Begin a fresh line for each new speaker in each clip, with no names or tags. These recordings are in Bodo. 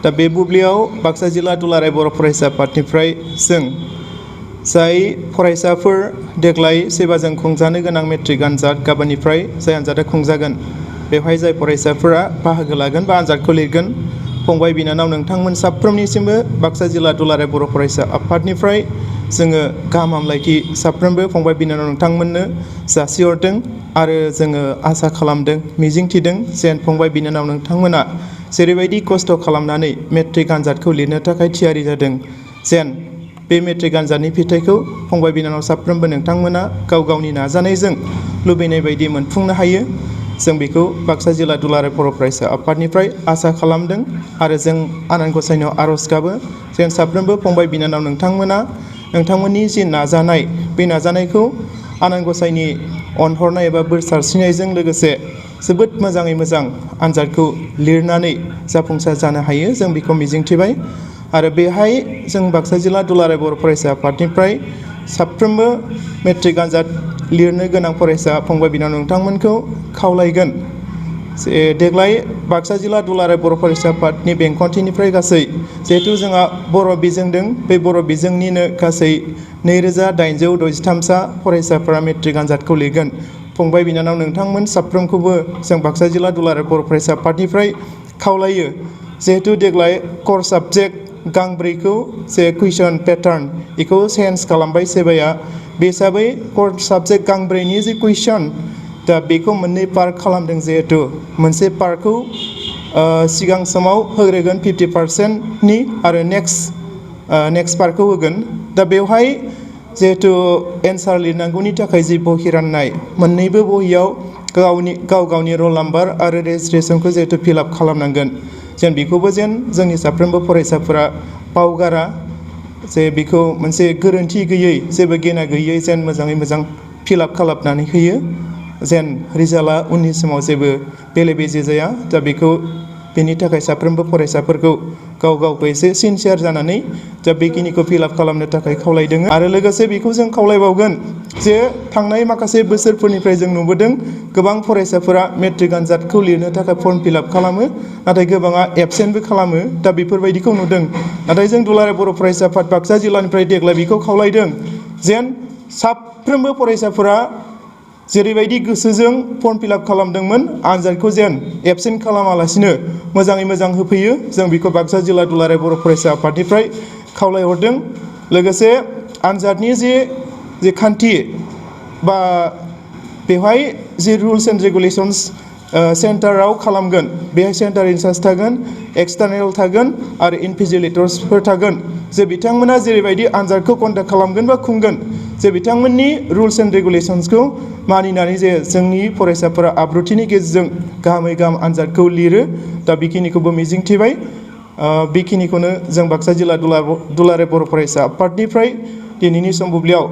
दा बे बुब्लियाव बाक्सा जिल्ला दुलाराय बर' फरायसा आफादनिफ्राय जों जाय फरायसाफोर देग्लाय सेबाजों खुंजानो गोनां मेट्रिक आनजाद गाबोननिफ्राय जाय आनजादा खुंजागोन बेवहाय जाय फरायसाफोरा बाहागो लागोन बा आनजादखौ लिरगोन फंबाय बिनानाव नोंथांमोन साफ्रोमनिसिमबो बाक्सा जिल्ला दुलाराय बर' फरायसा आफादनिफ्राय जोङो गाहाम हामलायथि साफ्रोमबो फंबाय बिनानाव नोंथांमोननो जासिहरदों आरो जोङो आसा खालामदों मिजिंथिदों जेन फंबाय बिनानाव नोंथांमोना जेरैबायदि खस्थ' खालामनानै मेट्रिक आनजादखौ लिरनो थाखाय थियारि जादों जेन बे मेट्रिक आनजादनि फिथाइखौ फंबाय बिनानाव साफ्रोमबो नोंथांमोना गाव गावनि नाजानायजों लुबैनाय बायदि मोनफुंनो हायो जों बेखौ बाक्सा जिल्ला दुलाराय बर' फरायसा आफादनिफ्राय आसा खालामदों आरो जों आनान गसाइनाव आर'ज गाबो जेन साफ्रोमबो फंबाय बिनानाव नोंथांमोना नोंथांमोननि जि नाजानाय बे नाजानायखौ आनान गसाइनि अनहरनाय एबा बोर सारस्रिनायजों लोगोसे जोबोद मोजाङै मोजां आनजादखौ लिरनानै जाफुंसार जानो हायो जों बेखौ मिजिंथिबाय आरो बेहाय जों बाक्सा जिल्ला दुलाराय बर' फरायसा आफादनिफ्राय साफ्रोमबो मेट्रिक आनजाद लिरनो गोनां फरायसा फंबाय बिनानाव नोंथांमोनखौ खावलायगोन देग्लाय बाक्सा जिल्ला दुलाराय बर' फरायसा आफादनि बेंखनथिनिफ्राय गासै जिहेथु जोंहा बर' बिजों दं बे बर' बिजोंनिनो गासै 2863सा फरायसाफोरा मेट्रिक आनजादखौ लिरगोन फंबाय बिनानाव नोंथांमोन साफ्रोमखौबो जों बाक्सा जिल्ला दुलाराय बर' फरायसा आफादनिफ्राय खावलायो जिहेथु देग्लाय कर साबजेक्ट गांब्रैखौ जे कुइसन पेटार्न बेखौ चेन्ज खालामबाय सेबाया बे हिसाबै कर साबजेक्ट गांब्रैनि जे कुइसन दा बेखौ मोननै पार्ट खालामदों जिहेथु मोनसे पार्टखौ सिगां समाव होग्रोगोन 50%नि आरो नेक्स्ट पार्टखौ होगोन दा बेवहाय जिहेथु एन्सार लिरनांगौनि थाखाय जि बहि राननाय मोननैबो बहियाव गाव गावनि रल नाम्बार आरो रेजिस्ट्रेसनखौ जिहेथु फिलआप खालामनांगोन जेन बेखौबो जेन जोंनि साफ्रोमबो फरायसाफोरा बावगारा जे बेखौ मोनसे गोरोन्थि गैयै जेबो गेना गैयै जेन मोजाङै मोजां फिलआप खालामनानै होयो जेन रिजाल्टआ उननि समाव जेबो बेले बेजे जाया दा बेखौ बेनि थाखाय साफ्रोमबो फरायसाफोरखौ गाव गावखौ एसे सिनसियार जानानै दा बेखिनिखौ फिलआप खालामनो थाखाय खावलायदों आरो लोगोसे बेखौ जों खावलायबावगोन जे थांनाय माखासे बोसोरफोरनिफ्राय जों नुबोदों गोबां फरायसाफोरा मेट्रिक आनजादखौ लिरनो थाखाय फर्म फिलआप खालामो नाथाय गोबाङा एबसेन्टबो खालामो दा बेफोरबायदिखौ नुदों नाथाय जों दुलाराय बर' फरायसा आफाद बाक्सा जिल्लानिफ्राय देग्लाय बेखौ खावलायदों जेन साफ्रोमबो फरायसाफोरा जेरैबायदि गोसोजों फर्म फिलआप खालामदोंमोन आनजादखौ जेन एबसेन्ट खालामालासिनो मोजाङै मोजां होफैयो जों बेखौ बाक्सा जिल्ला दुलाराय बर' फरायसा आफादनिफ्राय खावलायहरदों लोगोसे आनजादनि जे खान्थि बा बेवहाय जि रुल्स एन्ड रेगुलेसन्स सेन्टाराव खालामगोन बेहाय सेन्टार इनचार्ज थागोन एक्सटार्नेल थागोन आरो इनभिजिलेटर्सफोर थागोन जे बिथांमोना जेरैबायदि आनजादखौ कन्डाक्ट खालामगोन बा खुंगोन जे बिथांमोननि रुल्स एन्ड रेगुलेसन्सखौ मानिनानै जे जोंनि फरायसाफोरा आब्रुथिनि गेजेरजों गाहामै गाहाम आनजादखौ लिरो दा बेखिनिखौबो मिजिंथिबाय बेखिनिखौनो जों बाक्सा जिल्ला दुलाराय बर' फरायसा आफादनिफ्राय दिनैनि सम बुब्लियाव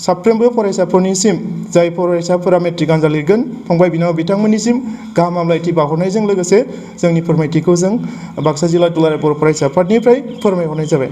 साफ्रोमबो फरायसाफोरनिसिम जाय फरायसाफोरा मेट्रिक आनजाद लिरगोन फंबाय बिनानाव बिथांमोननिसिम गाहाम हामलायथि बावहरनायजों लोगोसे जोंनि फोरमायथिखौ जों बाक्सा जिल्ला दुलाराय बर' फरायसा आफादनिफ्राय फोरमायहरनाय जाबाय।